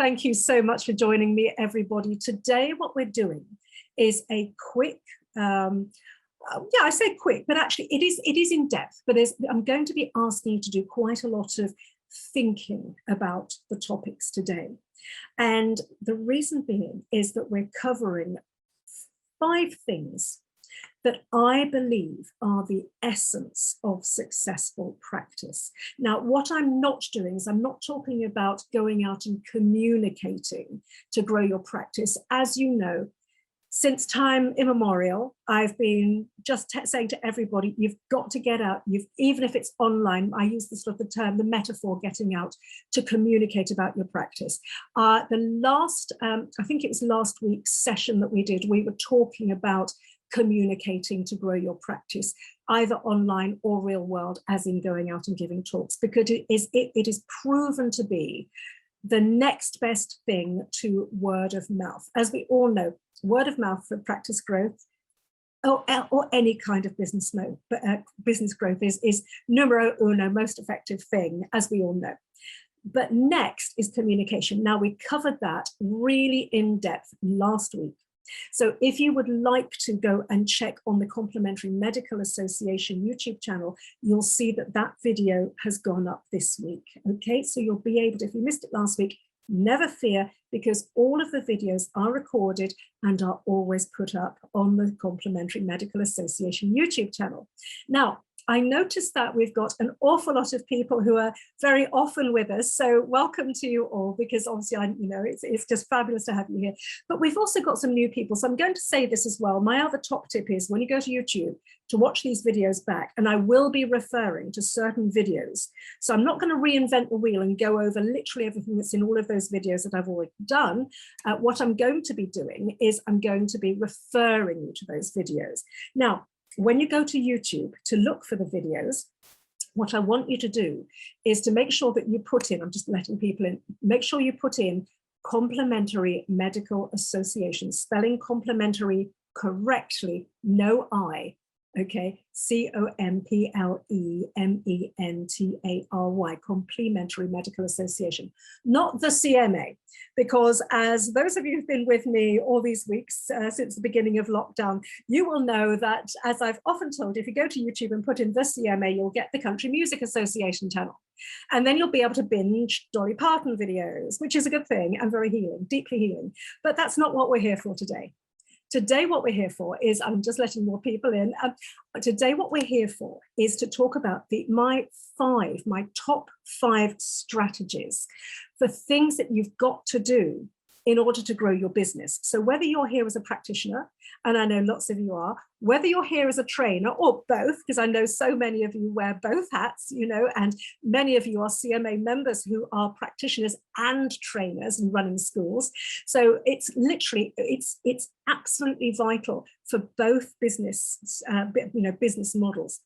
Thank you so much for joining me, everybody. Today, what we're doing is a quick, yeah, I say quick, but actually it is in depth, but I'm going to be asking you to do quite a lot of thinking about the topics today. And the reason being is that we're covering 5 things that I believe are the essence of successful practice. Now, what I'm not doing is I'm not talking about going out and communicating to grow your practice. As you know, since time immemorial, I've been just saying to everybody, you've got to get out, even if it's online, I use the metaphor getting out to communicate about your practice. The last, I think it was last week's session that we did, we were talking about communicating to grow your practice, either online or real world, as in going out and giving talks, because it is proven to be the next best thing to word of mouth. As we all know, word of mouth for practice growth or any kind of business growth is numero uno, most effective thing, as we all know. But next is communication. Now, we covered that really in depth last week. So if you would like to go and check on the Complementary Medical Association YouTube channel, you'll see that that video has gone up this week. Okay, so you'll be able to, if you missed it last week, never fear, because all of the videos are recorded and are always put up on the Complementary Medical Association YouTube channel. Now, I noticed that we've got an awful lot of people who are very often with us. So welcome to you all, because obviously, it's just fabulous to have you here. But we've also got some new people. So I'm going to say this as well. My other top tip is when you go to YouTube to watch these videos back, and I will be referring to certain videos. So I'm not going to reinvent the wheel and go over literally everything that's in all of those videos that I've already done. What I'm going to be doing is I'm going to be referring you to those videos. Now, when you go to YouTube to look for the videos, what I want you to do is to make sure that you put in, I'm just letting people in, make sure you put in Complementary Medical Association, spelling complementary correctly, no I, okay, COMPLEMENTARY, Complementary Medical Association, not the CMA, because as those of you who've been with me all these weeks since the beginning of lockdown, you will know that, as I've often told, if you go to YouTube and put in the CMA, you'll get the Country Music Association channel. And then you'll be able to binge Dolly Parton videos, which is a good thing and very healing, deeply healing. But that's not what we're here for today. Today, what we're here for is, I'm just letting more people in. Today, what we're here for is to talk about my top 5 strategies for things that you've got to do in order to grow your business. So whether you're here as a practitioner, and I know lots of you are, whether you're here as a trainer or both, because I know so many of you wear both hats, and many of you are CMA members who are practitioners and trainers and running schools. So it's literally, it's absolutely vital for both business models.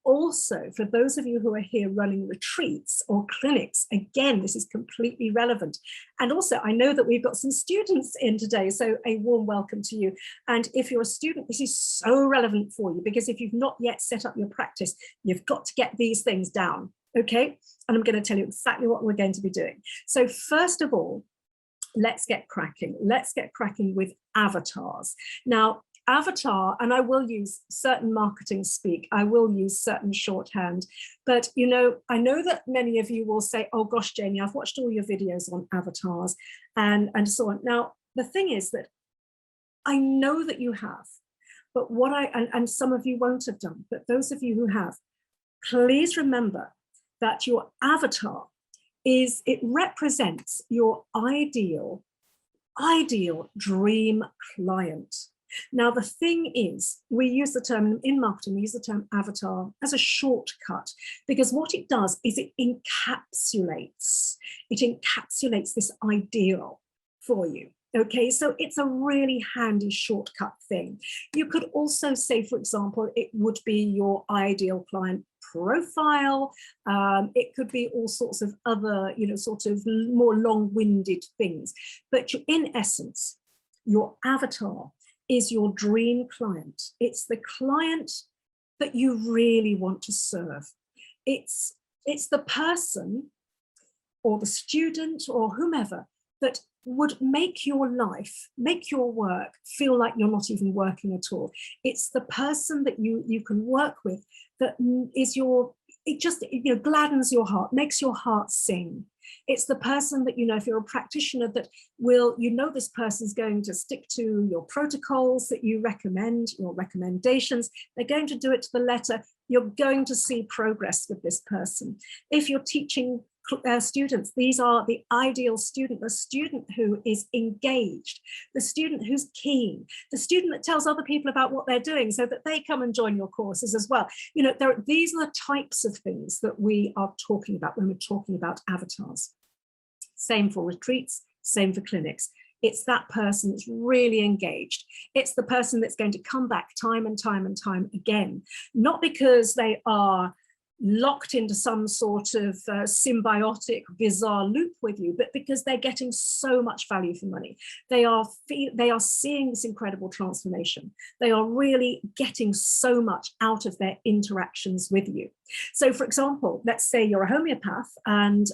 Also, for those of you who are here running retreats or clinics, again, this is completely relevant. And also, I know that we've got some students in today, so a warm welcome to you. And if you're a student, this is so relevant for you, because if you've not yet set up your practice, you've got to get these things down, okay? And I'm going to tell you exactly what we're going to be doing. So first of all, let's get cracking. Let's get cracking with avatars. Now, avatar, and I will use certain marketing speak, I will use certain shorthand, but I know that many of you will say, oh gosh, Jamie, I've watched all your videos on avatars and so on. Now, the thing is that I know that you have, but and some of you won't have done, but those of you who have, please remember that your avatar it represents your ideal dream client. Now, the thing is, we use the term in marketing, we use the term avatar as a shortcut, because what it does is it encapsulates this ideal for you. Okay, so it's a really handy shortcut thing. You could also say, for example, it would be your ideal client profile. It could be all sorts of other, sort of more long-winded things. But in essence, your avatar is your dream client. It's the client that you really want to serve. It's the person or the student or whomever that would make your life, make your work feel like you're not even working at all. It's the person that you can work with that is it just, gladdens your heart, makes your heart sing. It's the person that, if you're a practitioner, that will, this person's going to stick to your protocols that you recommend, your recommendations. They're going to do it to the letter. You're going to see progress with this person. If you're teaching students, these are the ideal student, the student who is engaged, the student who's keen, the student that tells other people about what they're doing so that they come and join your courses as well. These are the types of things that we are talking about when we're talking about avatars. Same for retreats, same for clinics. It's that person that's really engaged. It's the person that's going to come back time and time and time again, not because they are locked into some sort of symbiotic, bizarre loop with you, but because they're getting so much value for money. They are seeing this incredible transformation. They are really getting so much out of their interactions with you. So, for example, let's say you're a homeopath, and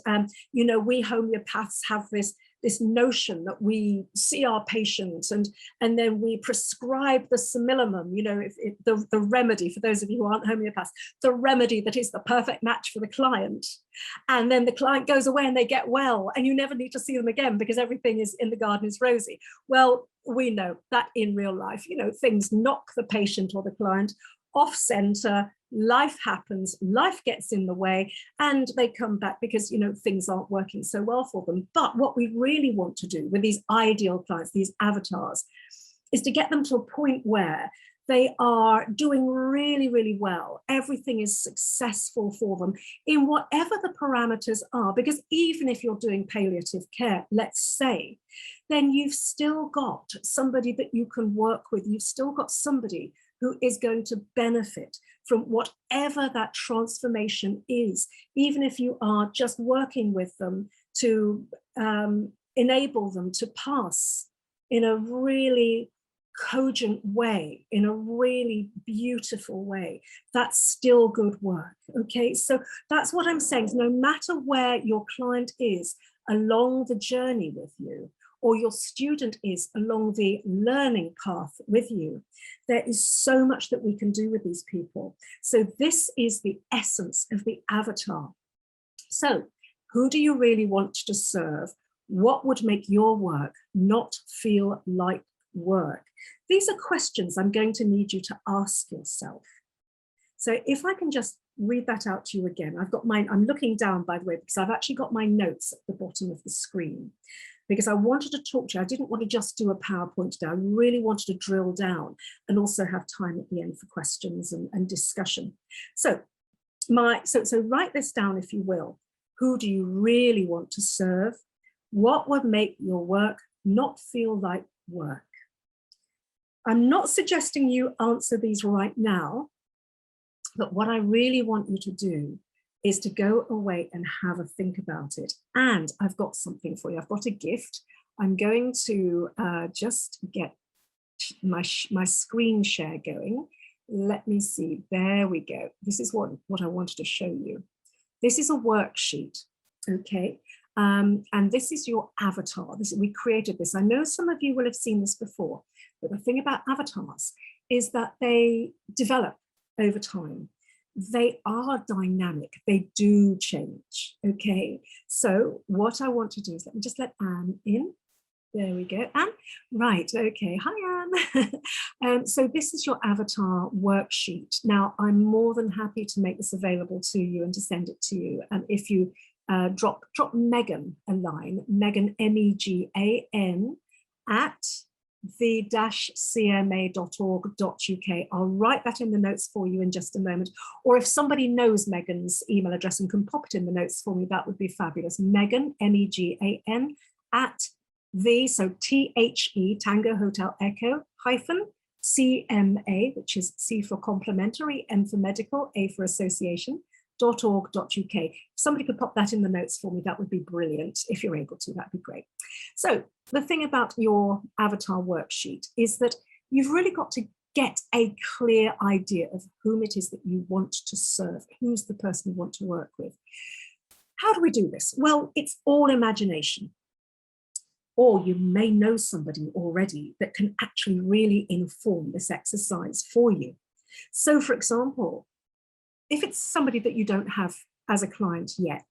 we homeopaths have this notion that we see our patients and then we prescribe the simillimum, the remedy, for those of you who aren't homeopaths, the remedy that is the perfect match for the client. And then the client goes away and they get well, and you never need to see them again because everything is in the garden is rosy. Well, we know that in real life, things knock the patient or the client off center. Life happens, life gets in the way, and they come back because things aren't working so well for them. But what we really want to do with these ideal clients, these avatars, is to get them to a point where they are doing really, really well. Everything is successful for them in whatever the parameters are, because even if you're doing palliative care, let's say, then you've still got somebody that you can work with. You've still got somebody who is going to benefit from whatever that transformation is, even if you are just working with them to enable them to pass in a really cogent way, in a really beautiful way. That's still good work. Okay, so that's what I'm saying. No matter where your client is along the journey with you, or your student is along the learning path with you, there is so much that we can do with these people. So this is the essence of the avatar. So who do you really want to serve? What would make your work not feel like work? These are questions I'm going to need you to ask yourself. So if I can just read that out to you again. I've got mine, I'm looking down, by the way, because I've actually got my notes at the bottom of the screen, because I wanted to talk to you. I didn't want to just do a PowerPoint today. I really wanted to drill down and also have time at the end for questions and discussion. So write this down, if you will. Who do you really want to serve? What would make your work not feel like work? I'm not suggesting you answer these right now, but what I really want you to do is to go away and have a think about it. And I've got something for you. I've got a gift. I'm going to just get my screen share going. Let me see. There we go. This is what I wanted to show you. This is a worksheet, okay? And this is your avatar. We created this. I know some of you will have seen this before, but the thing about avatars is that they develop over time. They are dynamic. They do change, okay? So what I want to do is, let me just let Anne in. There we go, Anne. Right, okay, hi Anne. So this is your avatar worksheet. Now, I'm more than happy to make this available to you and to send it to you. And if you drop Megan a line, Megan, MEGAN, at the-cma.org.uk. I'll write that in the notes for you in just a moment. Or if somebody knows Megan's email address and can pop it in the notes for me, that would be fabulous. Megan, MEGAN, at the, so THE, Tango Hotel Echo, hyphen, CMA, which is C for complementary, M for medical, A for association, .org.uk. If somebody could pop that in the notes for me, that would be brilliant. If you're able to, that'd be great. So the thing about your avatar worksheet is that you've really got to get a clear idea of whom it is that you want to serve, who's the person you want to work with. How do we do this? Well, it's all imagination. or you may know somebody already that can actually really inform this exercise for you. So for example, if it's somebody that you don't have as a client yet,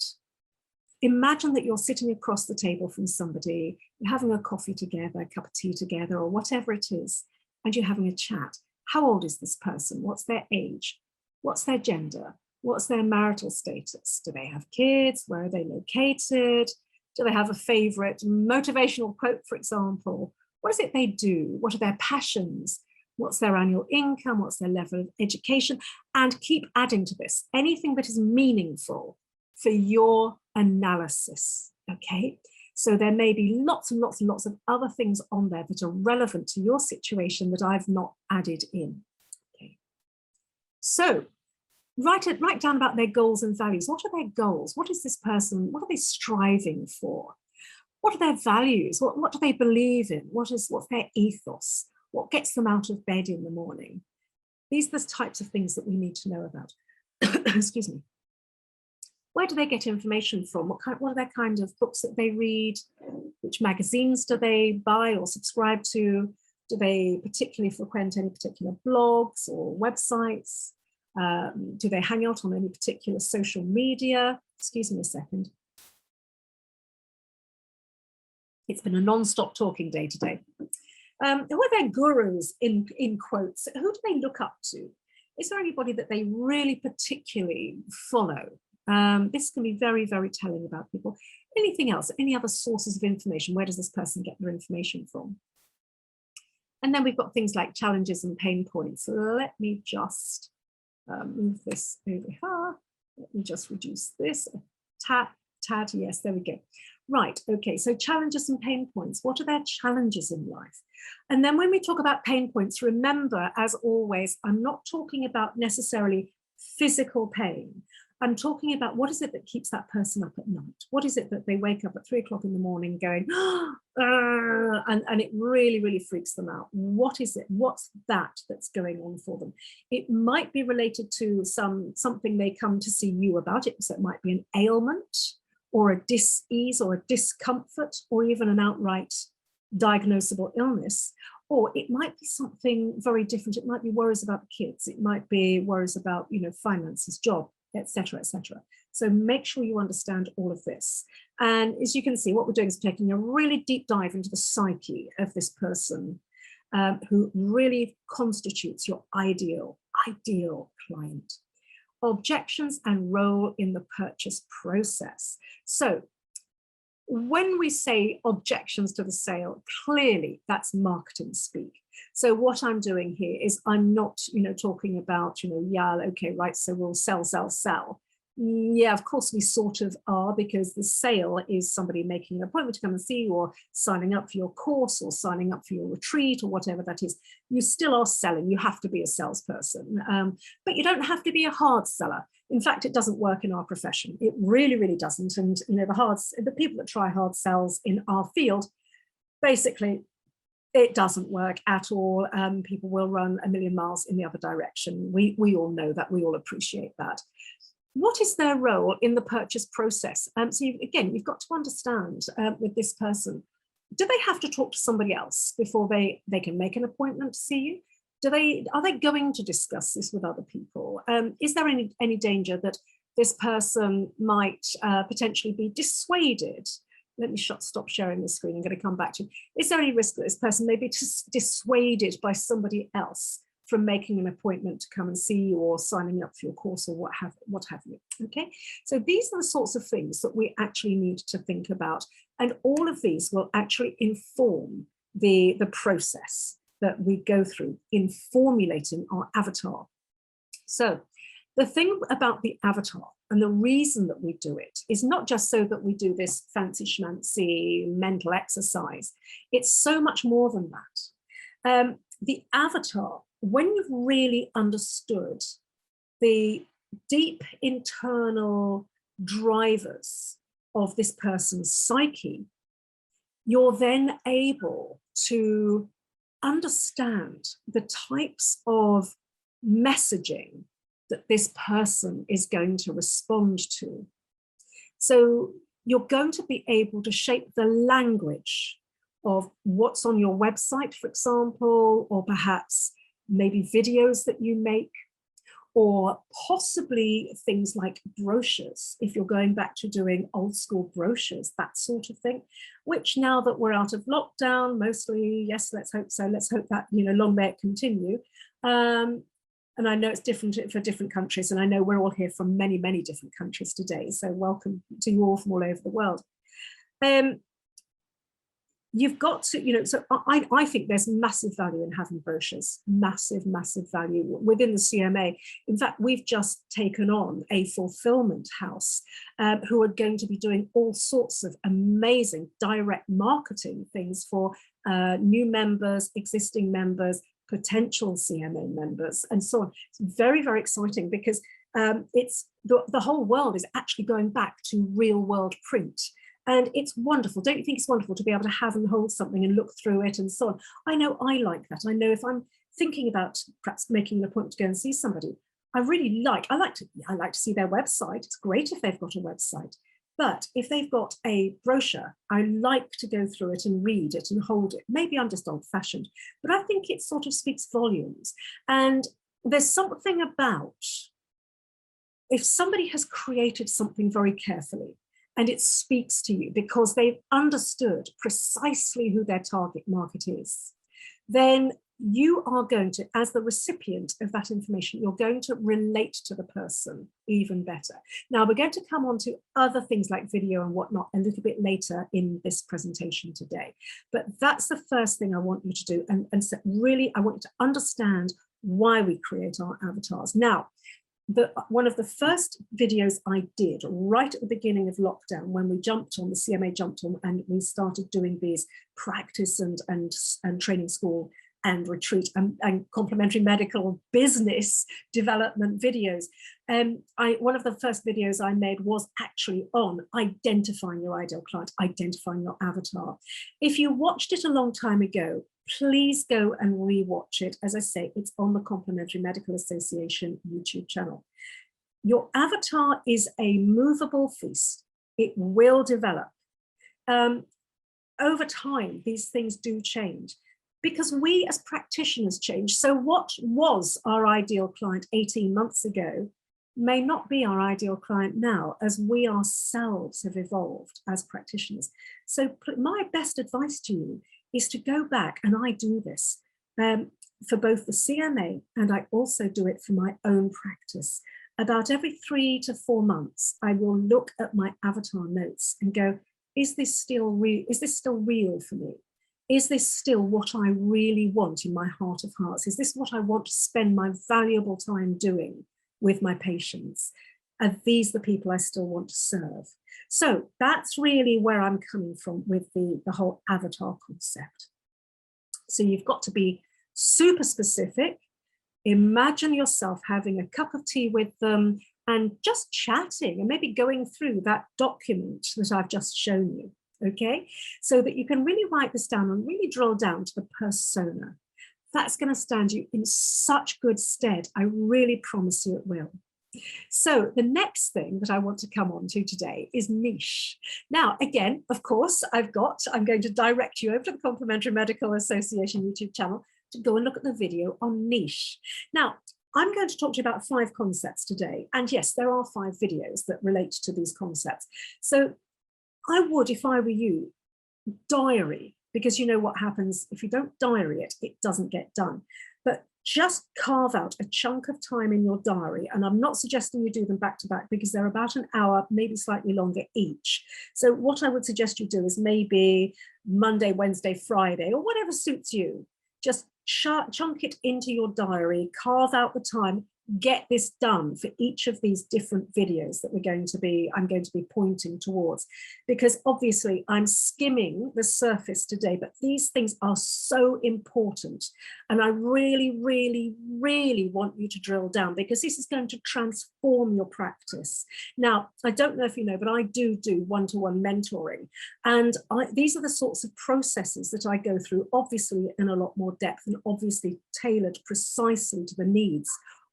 imagine that you're sitting across the table from somebody, you're having a coffee together, a cup of tea together, or whatever it is, and you're having a chat. How old is this person? What's their age? What's their gender? What's their marital status? Do they have kids? Where are they located? Do they have a favorite motivational quote, for example? What is it they do? What are their passions? What's their annual income? What's their level of education? And keep adding to this, anything that is meaningful for your analysis, okay? So there may be lots and lots and lots of other things on there that are relevant to your situation that I've not added in, okay? So write down about their goals and values. What are their goals? What is this person, what are they striving for? What are their values? What do they believe in? What's their ethos? What gets them out of bed in the morning? These are the types of things that we need to know about. Excuse me. Where do they get information from? What are their kind of books that they read? Which magazines do they buy or subscribe to? Do they particularly frequent any particular blogs or websites? Do they hang out on any particular social media? Excuse me a second. It's been a non-stop talking day today. Who are their gurus in quotes? Who do they look up to? Is there anybody that they really particularly follow? This can be very, very telling about people. Anything else? Any other sources of information? Where does this person get their information from? And then we've got things like challenges and pain points. So let me just move this over here. Let me just reduce this. Tad, yes, there we go. Right, okay, so challenges and pain points. What are their challenges in life? And then when we talk about pain points, remember, as always, I'm not talking about necessarily physical pain. I'm talking about what is it that keeps that person up at night? What is it that they wake up at 3 o'clock in the morning going, and it really, really freaks them out? What is it? What's that's going on for them? It might be related to something they come to see you about it. So it might be an ailment or a dis-ease or a discomfort or even an outright diagnosable illness. Or it might be something very different. It might be worries about the kids. It might be worries about, finances, job, etc., etc. So make sure you understand all of this. And as you can see, what we're doing is taking a really deep dive into the psyche of this person who really constitutes your ideal client. Objections and role in the purchase process. So when we say objections to the sale, clearly that's marketing speak. So what I'm doing here is I'm not, talking about, yeah, okay, right, so we'll sell. Yeah, of course we sort of are, because the sale is somebody making an appointment to come and see you, or signing up for your course, or signing up for your retreat, or whatever that is. You still are selling. You have to be a salesperson, but you don't have to be a hard seller. In fact, it doesn't work in our profession. It really, really doesn't. And the people that try hard sells in our field, basically, it doesn't work at all. People will run a million miles in the other direction. We all know that. We all appreciate that. What is their role in the purchase process? So you've got to understand with this person, do they have to talk to somebody else before they can make an appointment to see you? Are they going to discuss this with other people? Is there any danger that this person might potentially be dissuaded? Let me stop sharing the screen. I'm going to come back to you. Is there any risk that this person may be dissuaded by somebody else from making an appointment to come and see you, or signing up for your course, or what have you? Okay, so these are the sorts of things that we actually need to think about, and all of these will actually inform the process that we go through in formulating our avatar. So the thing about the avatar, and the reason that we do it, is not just so that we do this fancy schmancy mental exercise. It's so much more than that. The avatar, when you've really understood the deep internal drivers of this person's psyche, you're then able to understand the types of messaging that this person is going to respond to. So you're going to be able to shape the language of what's on your website, for example, or perhaps maybe videos that you make, or possibly things like brochures, if you're going back to doing old school brochures, that sort of thing, which now that we're out of lockdown, mostly, yes, let's hope so, let's hope that, long may it continue. And I know it's different for different countries, and I know we're all here from many, many different countries today, so welcome to you all from all over the world. You've got to, so I think there's massive value in having brochures, massive, massive value within the CMA. In fact, we've just taken on a fulfillment house who are going to be doing all sorts of amazing direct marketing things for new members, existing members, potential CMA members, and so on. It's very, very exciting because it's the whole world is actually going back to real world print. And it's wonderful. Don't you think it's wonderful to be able to have and hold something and look through it and so on? I know I like that. I know if I'm thinking about perhaps making an appointment to go and see somebody, I like to see their website. It's great if they've got a website. But if they've got a brochure, I like to go through it and read it and hold it. Maybe I'm just old-fashioned, but I think it sort of speaks volumes. And there's something about if somebody has created something very carefully, and it speaks to you because they've understood precisely who their target market is, then you are going to, as the recipient of that information, you're going to relate to the person even better. Now, we're going to come on to other things like video and whatnot a little bit later in this presentation today. But that's the first thing I want you to do. And so really, I want you to understand why we create our avatars. Now, one of the first videos I did right at the beginning of lockdown, when we jumped on, the CMA jumped on, and we started doing these practice and training school and retreat and complementary medical business development videos. One of the first videos I made was actually on identifying your ideal client, identifying your avatar. If you watched it a long time ago, please go and rewatch it. As I say, it's on the Complementary Medical Association YouTube channel. Your avatar is a movable feast. It will develop. Over time, these things do change because we as practitioners change. So what was our ideal client 18 months ago may not be our ideal client now, as we ourselves have evolved as practitioners. So my best advice to you is to go back, and I do this for both the CMA and I also do it for my own practice. About every 3 to 4 months, I will look at my avatar notes and go, is this still real? Is this still real for me? Is this still what I really want in my heart of hearts? Is this what I want to spend my valuable time doing with my patients? Are these the people I still want to serve? So that's really where I'm coming from with the whole avatar concept. So you've got to be super specific. Imagine yourself having a cup of tea with them and just chatting and maybe going through that document that I've just shown you, okay? So that you can really write this down and really drill down to the persona. That's going to stand you in such good stead. I really promise you it will. So the next thing that I want to come on to today is niche. Now, again, of course, I'm going to direct you over to the Complementary Medical Association YouTube channel to go and look at the video on niche. Now, I'm going to talk to you about 5 concepts today. And yes, there are 5 videos that relate to these concepts. So I would, if I were you, diary, because you know what happens if you don't diary it, it doesn't get done. But just carve out a chunk of time in your diary, and I'm not suggesting you do them back to back because they're about an hour, maybe slightly longer each. So what I would suggest you do is maybe Monday, Wednesday, Friday, or whatever suits you. Just chunk it into your diary, carve out the time, get this done for each of these different videos that I'm going to be pointing towards, because obviously I'm skimming the surface today, but these things are so important. And I really, really, really want you to drill down, because this is going to transform your practice. Now, I don't know if you know, but I do one-to-one mentoring. And these are the sorts of processes that I go through, obviously in a lot more depth and obviously tailored precisely to the needs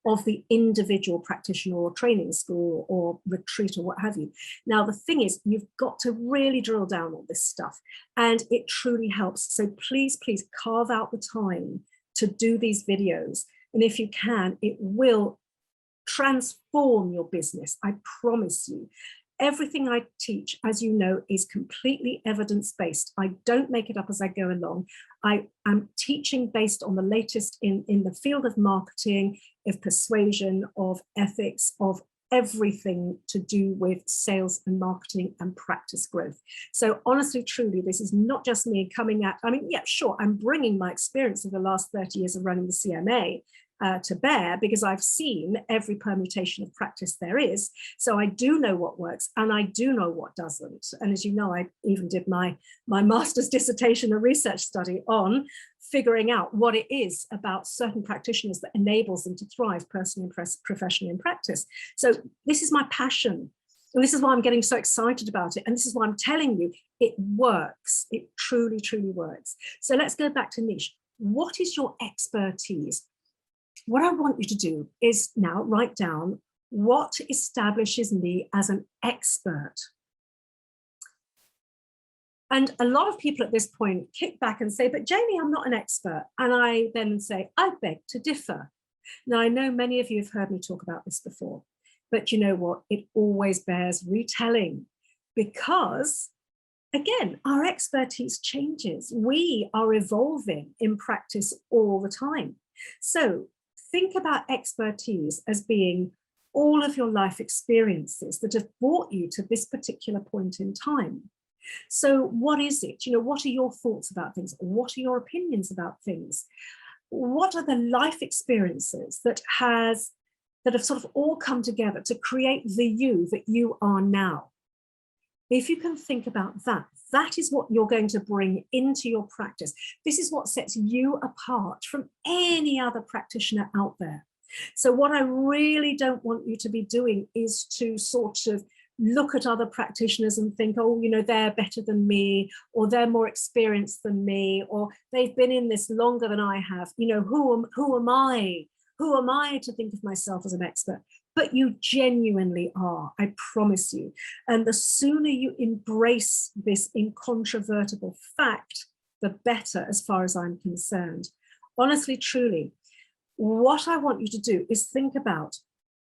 of the individual practitioner or training school or retreat or what have you. Now, the thing is, you've got to really drill down on this stuff, and it truly helps. So please, please carve out the time to do these videos. And if you can, it will transform your business. I promise you. Everything I teach, as you know, is completely evidence-based. I don't make it up as I go along. I am teaching based on the latest in the field of marketing, of persuasion, of ethics, of everything to do with sales and marketing and practice growth. So honestly, truly, this is not just me coming at, I mean, yeah, sure, I'm bringing my experience of the last 30 years of running the CMA to bear, because I've seen every permutation of practice there is. So I do know what works and I do know what doesn't. And as you know, I even did my master's dissertation, a research study on figuring out what it is about certain practitioners that enables them to thrive personally and professionally in practice. So this is my passion. And this is why I'm getting so excited about it. And this is why I'm telling you, it works. It truly, truly works. So let's go back to niche. What is your expertise? What I want you to do is now write down what establishes me as an expert. And a lot of people at this point kick back and say, but Jamie, I'm not an expert. And I then say, I beg to differ. Now, I know many of you have heard me talk about this before, but you know what? It always bears retelling, because again, our expertise changes. We are evolving in practice all the time. So think about expertise as being all of your life experiences that have brought you to this particular point in time. So what is it? You know, what are your thoughts about things? What are your opinions about things? What are the life experiences that have sort of all come together to create the you that you are now? If you can think about that, that is what you're going to bring into your practice. This is what sets you apart from any other practitioner out there. So what I really don't want you to be doing is to sort of look at other practitioners and think, oh, you know, they're better than me, or they're more experienced than me, or they've been in this longer than I have. You know, who am I? Who am I to think of myself as an expert? But you genuinely are, I promise you. And the sooner you embrace this incontrovertible fact, the better, as far as I'm concerned. Honestly, truly, what I want you to do is think about,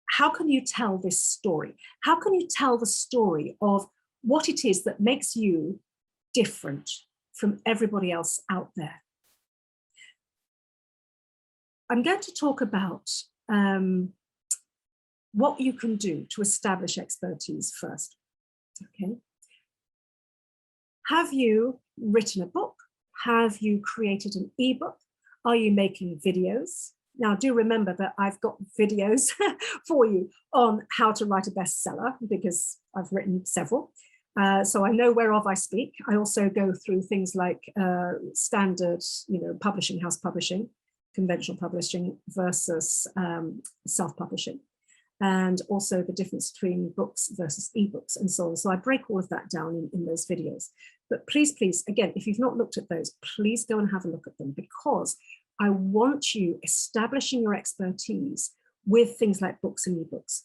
how can you tell this story? How can you tell the story of what it is that makes you different from everybody else out there? I'm going to talk about what you can do to establish expertise first. Okay. Have you written a book? Have you created an ebook? Are you making videos? Now, do remember that I've got videos for you on how to write a bestseller, because I've written several. So I know whereof I speak. I also go through things like standard, publishing, house publishing, conventional publishing versus self-publishing, and also the difference between books versus ebooks and so on. So I break all of that down in those videos. But please, please, again, if you've not looked at those, please go and have a look at them, because I want you establishing your expertise with things like books and ebooks,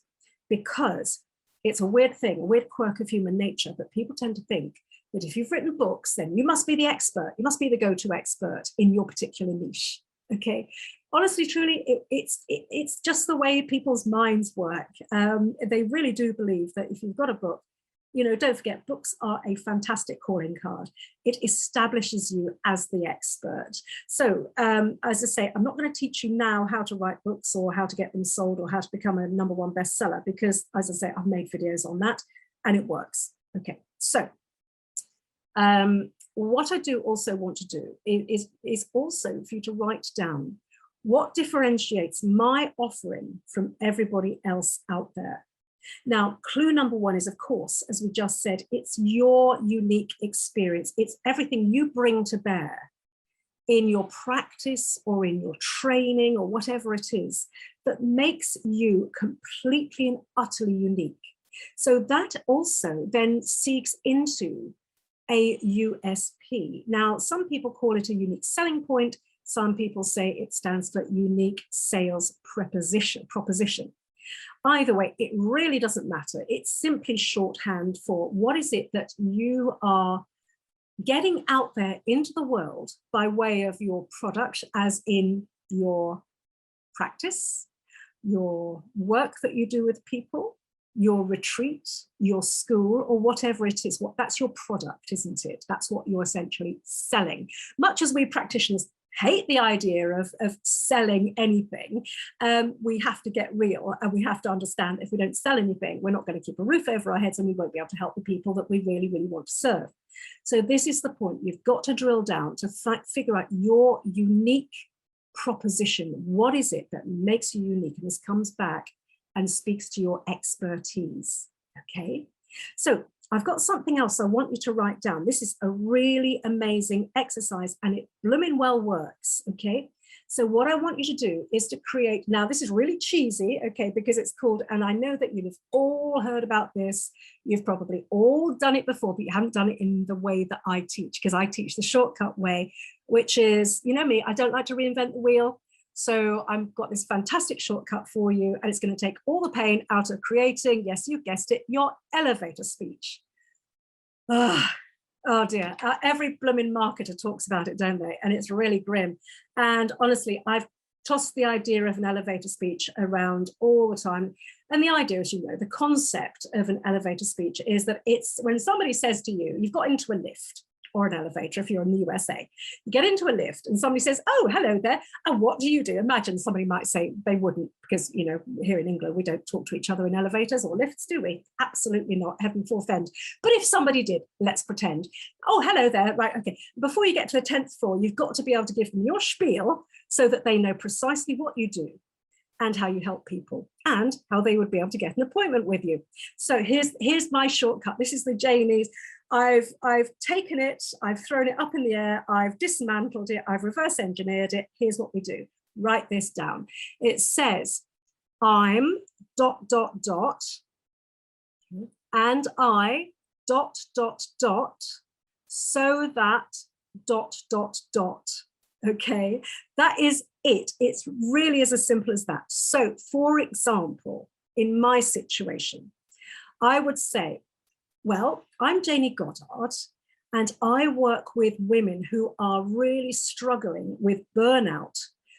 because it's a weird thing, a weird quirk of human nature, but people tend to think that if you've written books, then you must be the expert, you must be the go-to expert in your particular niche. Okay, honestly, truly, it's just the way people's minds work. They really do believe that if you've got a book, don't forget, books are a fantastic calling card. It establishes you as the expert. So as I say, I'm not going to teach you now how to write books or how to get them sold or how to become a #1 bestseller, because as I say, I've made videos on that and it works. Okay, so what I do also want to do is also for you to write down what differentiates my offering from everybody else out there. Now, clue #1 is, of course, as we just said, it's your unique experience. It's everything you bring to bear in your practice or in your training or whatever it is that makes you completely and utterly unique. So that also then seeks into a USP. Now, some people call it a unique selling point. Some people say it stands for unique sales proposition. Either way, it really doesn't matter. It's simply shorthand for what is it that you are getting out there into the world by way of your product, as in your practice, your work that you do with people, your retreat, your school, or whatever it is. That's your product, isn't it? That's what you're essentially selling. Much as we practitioners hate the idea of selling anything, we have to get real, and we have to understand if we don't sell anything, we're not going to keep a roof over our heads, and we won't be able to help the people that we really, really want to serve. So this is the point. You've got to drill down to figure out your unique proposition. What is it that makes you unique? And this comes back and speaks to your expertise. Okay, so I've got something else I want you to write down. This is a really amazing exercise, and it blooming well works. Okay, so what I want you to do is to create, now this is really cheesy, okay, because it's called, and I know that you've all heard about this, you've probably all done it before, but you haven't done it in the way that I teach, because I teach the shortcut way, which is, you know me, I don't like to reinvent the wheel. So I've got this fantastic shortcut for you, and it's going to take all the pain out of creating, yes, you guessed it, your elevator speech. Oh dear, every blooming marketer talks about it, don't they? And it's really grim. And honestly, I've tossed the idea of an elevator speech around all the time. And the idea, as you know, the concept of an elevator speech is that it's when somebody says to you, you've got into a lift or an elevator if you're in the USA. You get into a lift and somebody says, oh, hello there. And what do you do? Imagine somebody might say they wouldn't, because, you know, here in England, we don't talk to each other in elevators or lifts, do we? Absolutely not. Heaven forfend. But if somebody did, let's pretend, oh, hello there. Right. Okay. Before you get to the 10th floor, you've got to be able to give them your spiel so that they know precisely what you do and how you help people and how they would be able to get an appointment with you. So here's my shortcut. This is the Janie's. I've taken it, I've thrown it up in the air, I've dismantled it, I've reverse engineered it. Here's what we do. Write this down. It says, I'm ... and I ... so that ... Okay, that is it. It's really as simple as that. So for example, in my situation, I would say, well, I'm Janie Goddard, and I work with women who are really struggling with burnout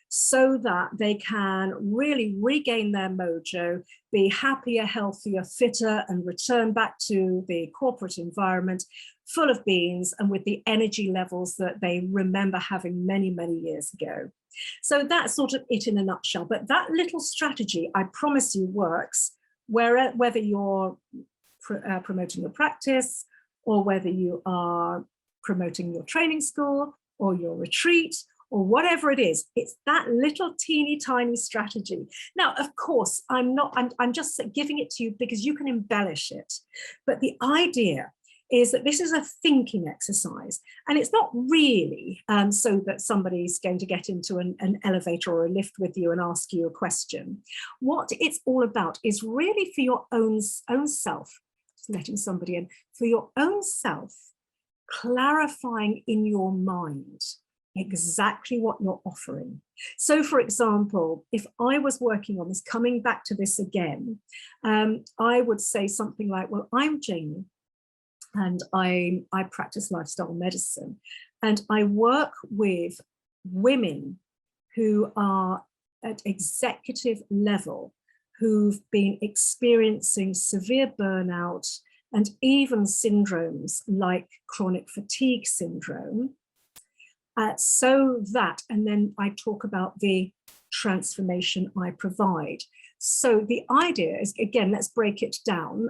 so that they can really regain their mojo, be happier, healthier, fitter, and return back to the corporate environment full of beans and with the energy levels that they remember having many, many years ago. So that's sort of it in a nutshell. But that little strategy, I promise you, works whether you're promoting your practice, or whether you are promoting your training school or your retreat or whatever it is. It's that little teeny tiny strategy. Now, of course, I'm just giving it to you because you can embellish it. But the idea is that this is a thinking exercise, and it's not really so that somebody's going to get into an elevator or a lift with you and ask you a question. What it's all about is really for your own self, letting somebody in, for your own self, clarifying in your mind exactly what you're offering. So for example, if I was working on this, coming back to this again, I would say something like, well, I'm Janie, and I practice lifestyle medicine, and I work with women who are at executive level, who've been experiencing severe burnout and even syndromes like chronic fatigue syndrome. So that, and then I talk about the transformation I provide. So the idea is, again, let's break it down.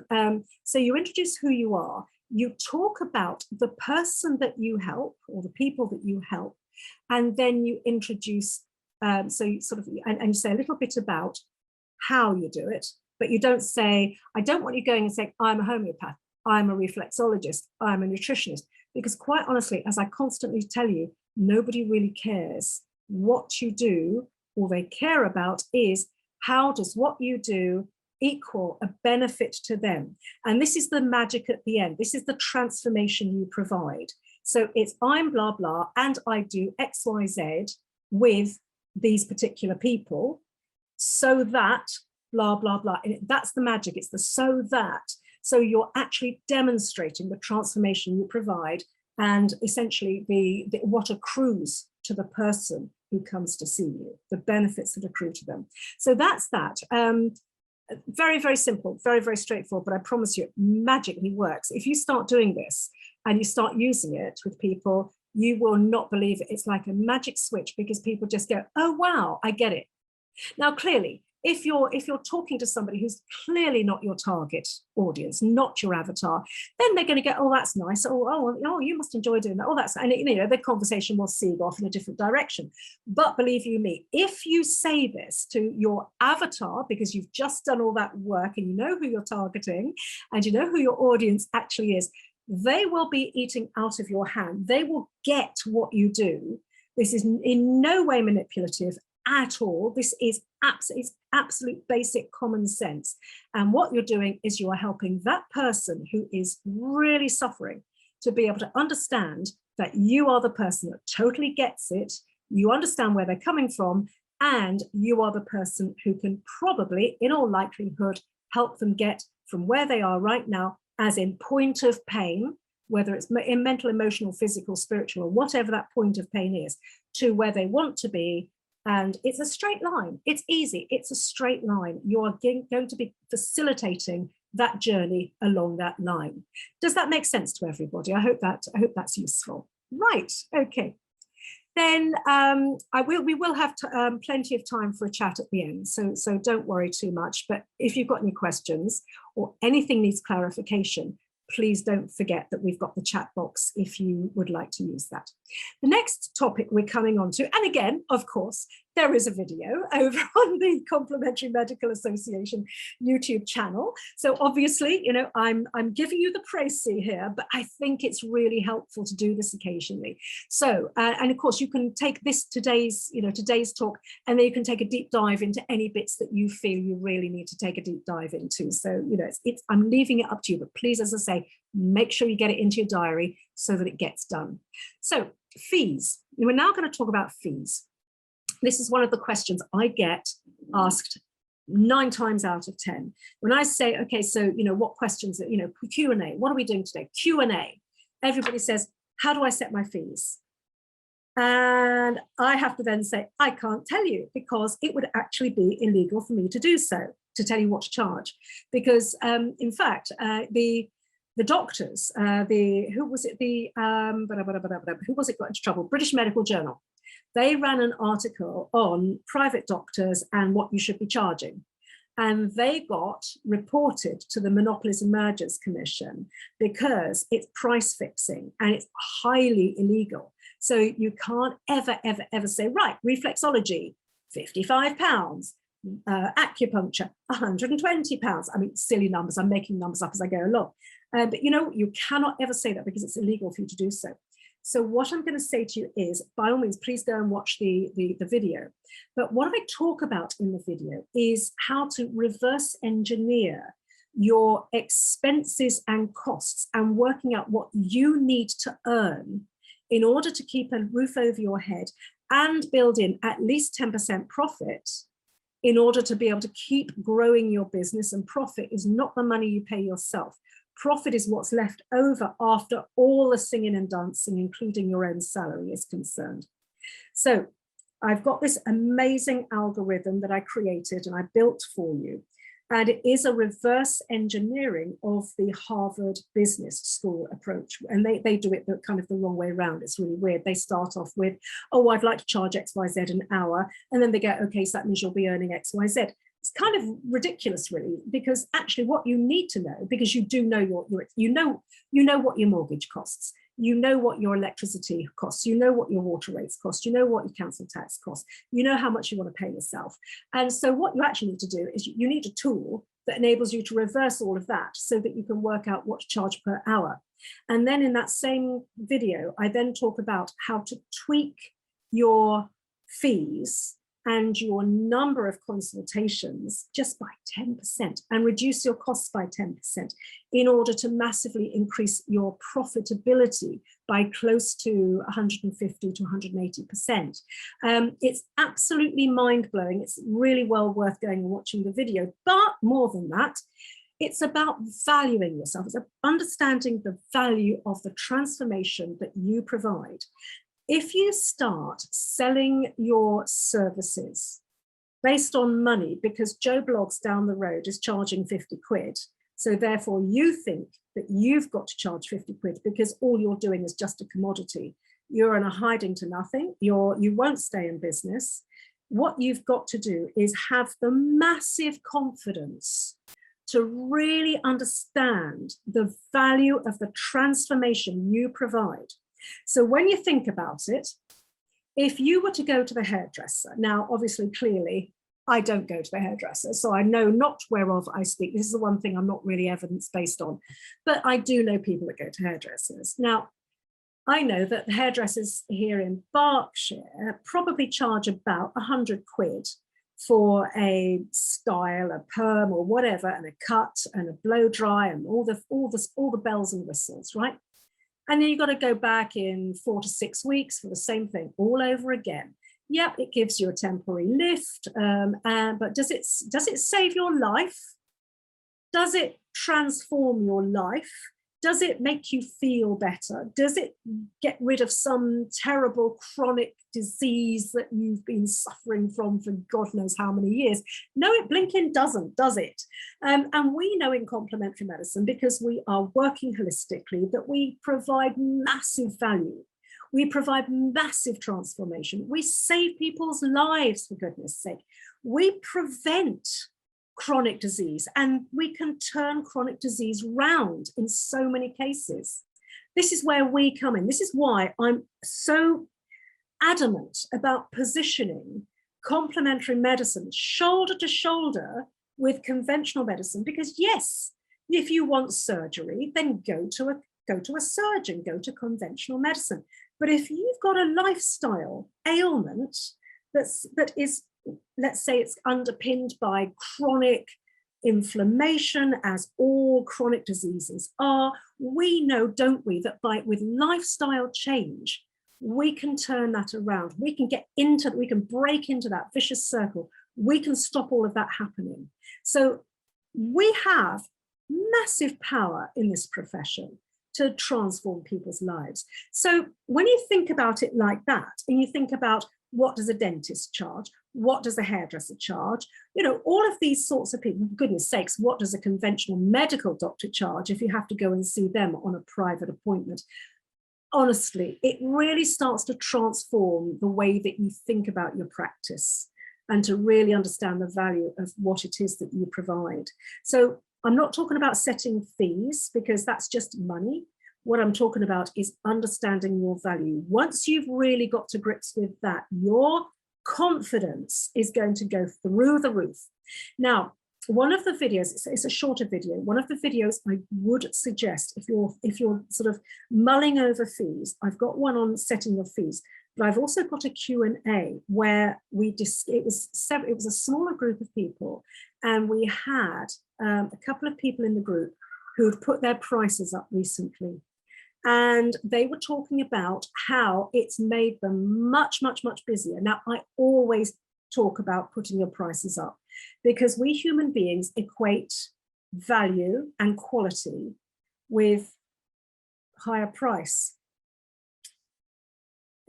So you introduce who you are, you talk about the person that you help or the people that you help, and then you introduce, so you sort of, and you say a little bit about how you do it, but you don't say, I don't want you going and saying, I'm a homeopath, I'm a reflexologist, I'm a nutritionist, because quite honestly, as I constantly tell you, nobody really cares what you do. All they care about is, how does what you do equal a benefit to them? And this is the magic at the end. This is the transformation you provide. So it's, I'm blah, blah, and I do X, Y, Z. with these particular people so that blah, blah, blah. And that's the magic. It's the so that. So you're actually demonstrating the transformation you provide and essentially what accrues to the person who comes to see you, the benefits that accrue to them. So that's that. Very, very simple, very, very straightforward, but I promise you it magically works. If you start doing this and you start using it with people, you will not believe it. It's like a magic switch because people just go, oh, wow, I get it. Now, clearly, if you're talking to somebody who's clearly not your target audience, not your avatar, then they're going to get, oh, that's nice. Oh, you must enjoy doing that. Oh, that's, and the conversation will segue off in a different direction. But believe you me, if you say this to your avatar, because you've just done all that work and you know who you're targeting and you know who your audience actually is, they will be eating out of your hand. They will get what you do. This is in no way manipulative at all. This is absolute basic common sense. And what you're doing is you are helping that person who is really suffering to be able to understand that you are the person that totally gets it, you understand where they're coming from, and you are the person who can probably, in all likelihood, help them get from where they are right now, as in point of pain, whether it's in mental, emotional, physical, spiritual, or whatever that point of pain is, to where they want to be. And it's a straight line. It's easy. It's a straight line. You are going to be facilitating that journey along that line. Does that make sense to everybody? I hope that's useful. Right. Okay. Then we will have plenty of time for a chat at the end. So don't worry too much. But if you've got any questions or anything needs clarification, please don't forget that we've got the chat box if you would like to use that. The next topic we're coming on to, and again, of course, there is a video over on the Complementary Medical Association YouTube channel. So obviously, I'm giving you the précis here, but I think it's really helpful to do this occasionally. So, and of course, you can take today's talk, and then you can take a deep dive into any bits that you feel you really need to take a deep dive into. So, I'm leaving it up to you, but please, as I say, make sure you get it into your diary so that it gets done. So fees. We're now going to talk about fees. This is one of the questions I get asked 9 times out of 10. When I say, okay, so, what questions, Q&A, what are we doing today? Q&A. Everybody says, how do I set my fees? And I have to then say, I can't tell you, because it would actually be illegal for me to do so, to tell you what to charge. Because in fact, the doctors, who was it got into trouble? British Medical Journal. They ran an article on private doctors and what you should be charging. And they got reported to the Monopolies and Mergers Commission because it's price fixing and it's highly illegal. So you can't ever say, right, reflexology, £55, acupuncture, £120. I mean, silly numbers. I'm making numbers up as I go along. But you cannot ever say that because it's illegal for you to do so. So what I'm going to say to you is, by all means, please go and watch the video. But what I talk about in the video is how to reverse engineer your expenses and costs and working out what you need to earn in order to keep a roof over your head and build in at least 10% profit in order to be able to keep growing your business. And profit is not the money you pay yourself. Profit is what's left over after all the singing and dancing, including your own salary, is concerned. So I've got this amazing algorithm that I created and I built for you. And it is a reverse engineering of the Harvard Business School approach. And they do it kind of the wrong way around. It's really weird. They start off with, oh, I'd like to charge XYZ an hour. And then they go, okay, so that means you'll be earning XYZ. It's kind of ridiculous, really, because actually what you need to know, because you do know you know what your mortgage costs, you know what your electricity costs, you know what your water rates cost, you know what your council tax costs, you know how much you want to pay yourself. And so what you actually need to do is you need a tool that enables you to reverse all of that so that you can work out what to charge per hour. And then in that same video, I then talk about how to tweak your fees and your number of consultations just by 10% and reduce your costs by 10% in order to massively increase your profitability by close to 150 to 180%. It's absolutely mind-blowing. It's really well worth going and watching the video, but more than that, it's about valuing yourself. It's understanding the value of the transformation that you provide. If you start selling your services based on money, because Joe Bloggs down the road is charging 50 quid, so therefore you think that you've got to charge 50 quid because all you're doing is just a commodity. You're in a hiding to nothing. You won't stay in business. What you've got to do is have the massive confidence to really understand the value of the transformation you provide. So when you think about it, if you were to go to the hairdresser, now obviously clearly I don't go to the hairdresser, so I know not whereof I speak. This is the one thing I'm not really evidence-based on, but I do know people that go to hairdressers. Now, I know that the hairdressers here in Berkshire probably charge about 100 quid for a style, a perm or whatever, and a cut and a blow dry and all the bells and whistles, right? And then you've got to go back in 4 to 6 weeks for the same thing all over again. Yep, it gives you a temporary lift, but does it save your life? Does it transform your life? Does it make you feel better? Does it get rid of some terrible chronic disease that you've been suffering from for God knows how many years? No, it blinking doesn't, does it? And we know in complementary medicine, because we are working holistically, that we provide massive value. We provide massive transformation. We save people's lives, for goodness sake. We prevent chronic disease, and we can turn chronic disease round in so many cases. This is where we come in. This is why I'm so adamant about positioning complementary medicine shoulder to shoulder with conventional medicine, because yes, if you want surgery, then go to a surgeon, go to conventional medicine. But if you've got a lifestyle ailment that is, let's say it's underpinned by chronic inflammation, as all chronic diseases are, we know, don't we, that with lifestyle change, we can turn that around. We can break into that vicious circle. We can stop all of that happening. So we have massive power in this profession to transform people's lives. So when you think about it like that, and you think about what does a dentist charge, what does a hairdresser charge, you know, all of these sorts of people, goodness sakes, what does a conventional medical doctor charge if you have to go and see them on a private appointment? Honestly, it really starts to transform the way that you think about your practice and to really understand the value of what it is that you provide. So I'm not talking about setting fees, because that's just money. What I'm talking about is understanding your value. Once you've really got to grips with that, your confidence is going to go through the roof. Now, one of the videos, it's a shorter video, one of the videos I would suggest if you're sort of mulling over fees, I've got one on setting your fees, but I've also got a Q&A where it was a smaller group of people, and we had a couple of people in the group who'd put their prices up recently. And they were talking about how it's made them much, much, much busier. Now, I always talk about putting your prices up, because we human beings equate value and quality with higher price.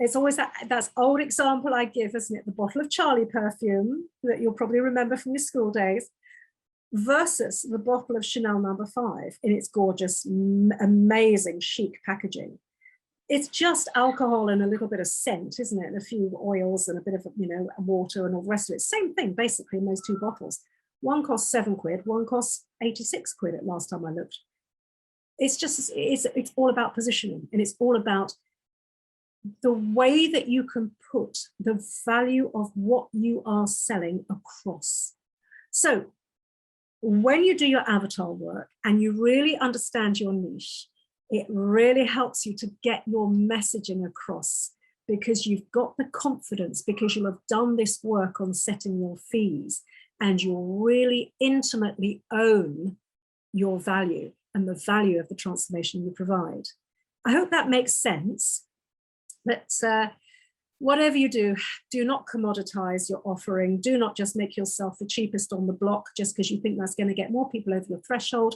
It's always that old example I give, isn't it? The bottle of Charlie perfume that you'll probably remember from your school days versus the bottle of Chanel No. 5 in its gorgeous, amazing, chic packaging. It's just alcohol and a little bit of scent, isn't it? And a few oils and a bit of, you know, water and all the rest of it. Same thing, basically, in those two bottles. One costs 7 quid, one costs 86 quid at last time I looked. It's just, it's all about positioning, and it's all about the way that you can put the value of what you are selling across. So when you do your avatar work and you really understand your niche, it really helps you to get your messaging across, because you've got the confidence, because you'll have done this work on setting your fees, and you'll really intimately own your value and the value of the transformation you provide. I hope that makes sense. But whatever you do, do not commoditize your offering. Do not just make yourself the cheapest on the block just because you think that's going to get more people over your threshold.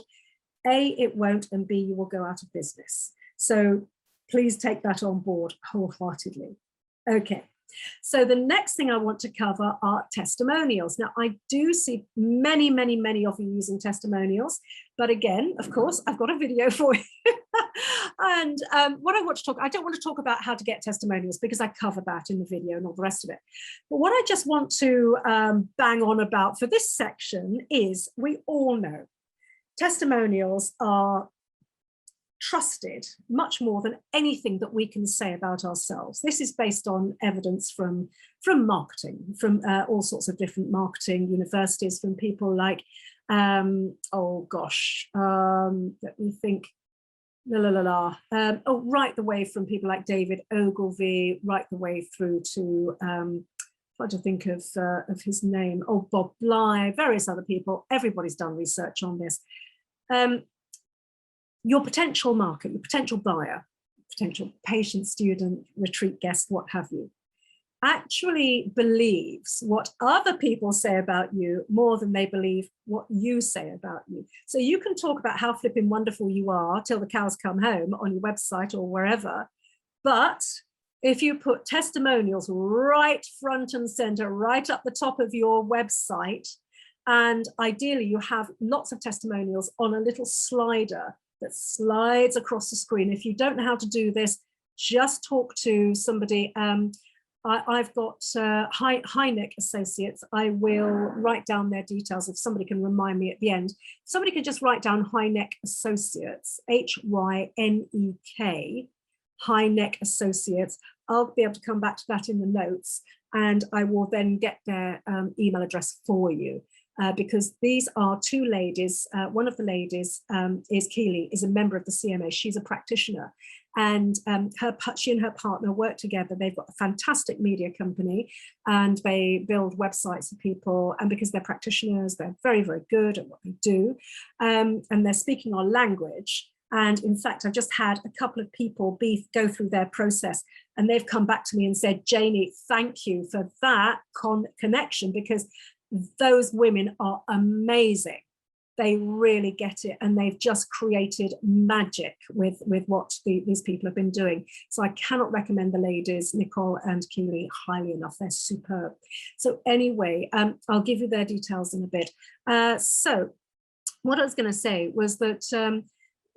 A, it won't, and B, you will go out of business. So please take that on board wholeheartedly. Okay, so the next thing I want to cover are testimonials. Now, I do see many, many, many of you using testimonials, but again, of course, I've got a video for you. And what I want to talk, I don't want to talk about how to get testimonials because I cover that in the video and all the rest of it. But what I just want to bang on about for this section is, we all know testimonials are trusted much more than anything that we can say about ourselves. This is based on evidence from marketing, from all sorts of different marketing universities, from people like, oh gosh, let me think, right the way from people like David Ogilvy, right the way through to, try to think of his name, Bob Bly, various other people. Everybody's done research on this. Your potential market, your potential buyer, potential patient, student, retreat guest, what have you, actually believes what other people say about you more than they believe what you say about you. So you can talk about how flipping wonderful you are till the cows come home on your website or wherever, but if you put testimonials right front and center, right up the top of your website, and ideally you have lots of testimonials on a little slider that slides across the screen. If you don't know how to do this, just talk to somebody. I've got Hynek Associates. I will write down their details if somebody can remind me at the end. Somebody could just write down Hynek Associates, Hynek, Hynek Associates. I'll be able to come back to that in the notes, and I will then get their email address for you. Because these are two ladies. One of the ladies is Keely, is a member of the CMA. She's a practitioner, and she and her partner work together. They've got a fantastic media company, and they build websites for people. And because they're practitioners, they're very, very good at what they do, and they're speaking our language. And in fact, I've just had a couple of people go through their process, and they've come back to me and said, Janie, thank you for that connection, because those women are amazing. They really get it, and they've just created magic with what these people have been doing. So I cannot recommend the ladies, Nicole and Keely, highly enough. They're superb. So anyway, I'll give you their details in a bit. So what I was going to say was that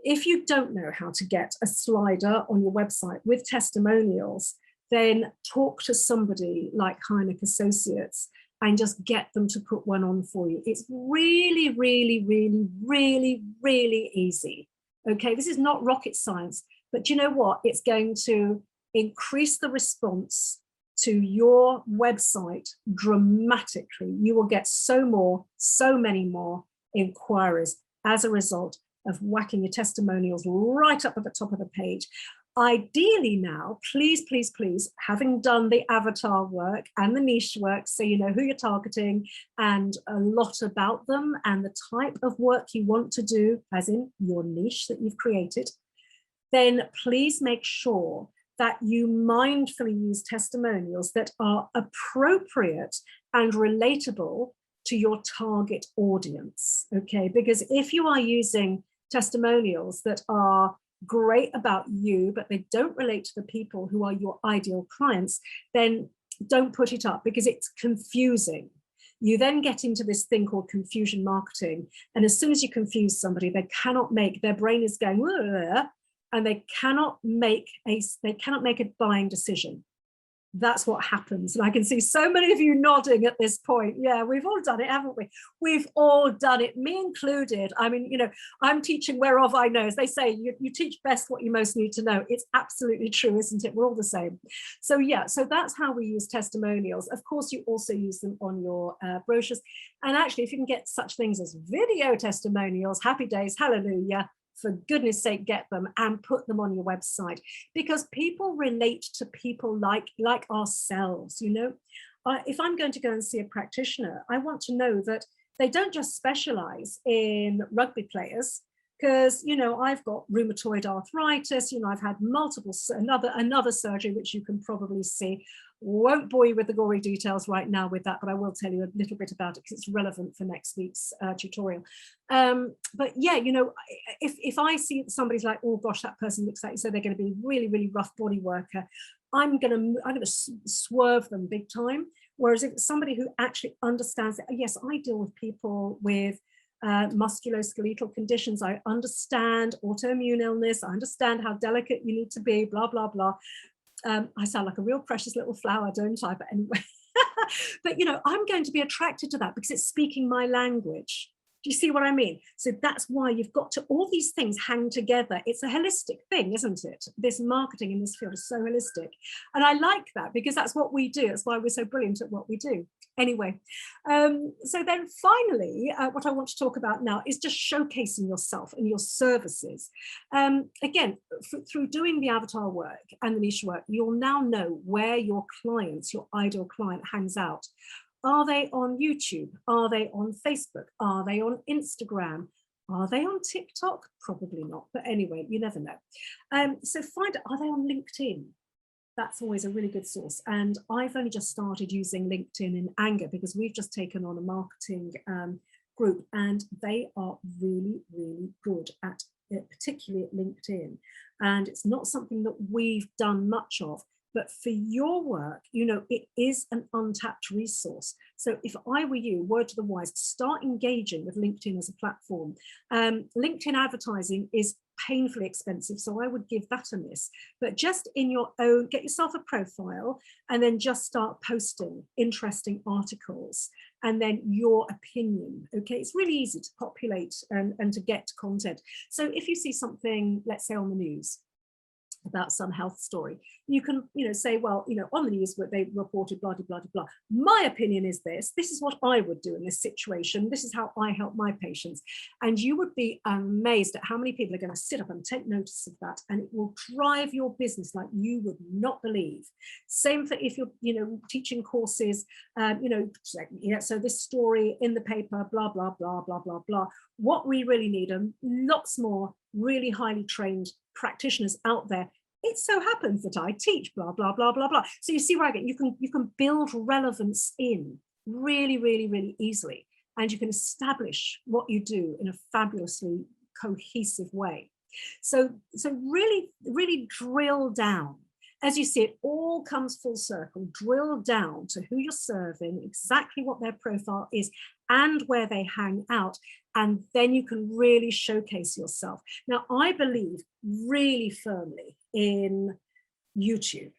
if you don't know how to get a slider on your website with testimonials, then talk to somebody like Hynek Associates and just get them to put one on for you. It's really, really, really, really, really easy. Okay, this is not rocket science, but you know what? It's going to increase the response to your website dramatically. You will get so many more inquiries as a result of whacking your testimonials right up at the top of the page. Ideally now, please, please, please, having done the avatar work and the niche work, so you know who you're targeting and a lot about them and the type of work you want to do, as in your niche that you've created, then please make sure that you mindfully use testimonials that are appropriate and relatable to your target audience, okay? Because if you are using testimonials that are great about you, but they don't relate to the people who are your ideal clients, then don't put it up, because it's confusing. You then get into this thing called confusion marketing. And as soon as you confuse somebody, they cannot make, their brain is going, and they cannot make a buying decision. That's what happens. And I can see so many of you nodding at this point. Yeah, we've all done it, haven't we? We've all done it, me included. I mean, you know, I'm teaching whereof I know. As they say, you teach best what you most need to know. It's absolutely true, isn't it? We're all the same. So yeah, so that's how we use testimonials. Of course, you also use them on your brochures. And actually, if you can get such things as video testimonials, happy days, hallelujah. For goodness sake, get them and put them on your website, because people relate to people like ourselves. You know, if I'm going to go and see a practitioner, I want to know that they don't just specialize in rugby players, because, you know, I've got rheumatoid arthritis, you know, I've had another surgery, which you can probably see. Won't bore you with the gory details right now with that, but I will tell you a little bit about it because it's relevant for next week's tutorial. But yeah, you know, if I see somebody's like, oh gosh, that person looks like you, so they're going to be really, really rough body worker, I'm gonna swerve them big time. Whereas if it's somebody who actually understands that, yes, I deal with people with musculoskeletal conditions, I understand autoimmune illness, I understand how delicate you need to be, blah, blah, blah. I sound like a real precious little flower, don't I? But anyway, but you know, I'm going to be attracted to that because it's speaking my language. Do you see what I mean? So that's why you've got to, all these things hang together. It's a holistic thing, isn't it? This marketing in this field is so holistic. And I like that because that's what we do. That's why we're so brilliant at what we do. Anyway, so then finally, what I want to talk about now is just showcasing yourself and your services. Again, through doing the avatar work and the niche work, you'll now know where your clients, your ideal client hangs out. Are they on YouTube? Are they on Facebook? Are they on Instagram? Are they on TikTok? Probably not, but anyway, you never know. So find out, are they on LinkedIn? That's always a really good source. And I've only just started using LinkedIn in anger because we've just taken on a marketing group and they are really, really good at it, particularly at LinkedIn. And it's not something that we've done much of. But for your work, you know, it is an untapped resource. So if I were you, word to the wise, start engaging with LinkedIn as a platform. LinkedIn advertising is painfully expensive, so I would give that a miss. But just in your own, get yourself a profile and then just start posting interesting articles and then your opinion. Okay, it's really easy to populate and to get content. So if you see something, let's say on the news, about some health story, you can, you know, say, well, you know, on the news they reported blah, blah, blah, blah. My opinion is this is what I would do in this situation. This is how I help my patients. And you would be amazed at how many people are going to sit up and take notice of that. And it will drive your business like you would not believe. Same for if you're, you know, teaching courses, you know, yeah, so this story in the paper, blah, blah, blah, blah, blah, blah. What we really need are lots more really highly trained practitioners out there. It so happens that I teach blah, blah, blah, blah, blah. So you see where I get, you can build relevance in really, really, really easily. And you can establish what you do in a fabulously cohesive way. So really, really drill down. As you see, it all comes full circle. Drill down to who you're serving, exactly what their profile is, and where they hang out. And then you can really showcase yourself. Now, I believe really firmly in YouTube.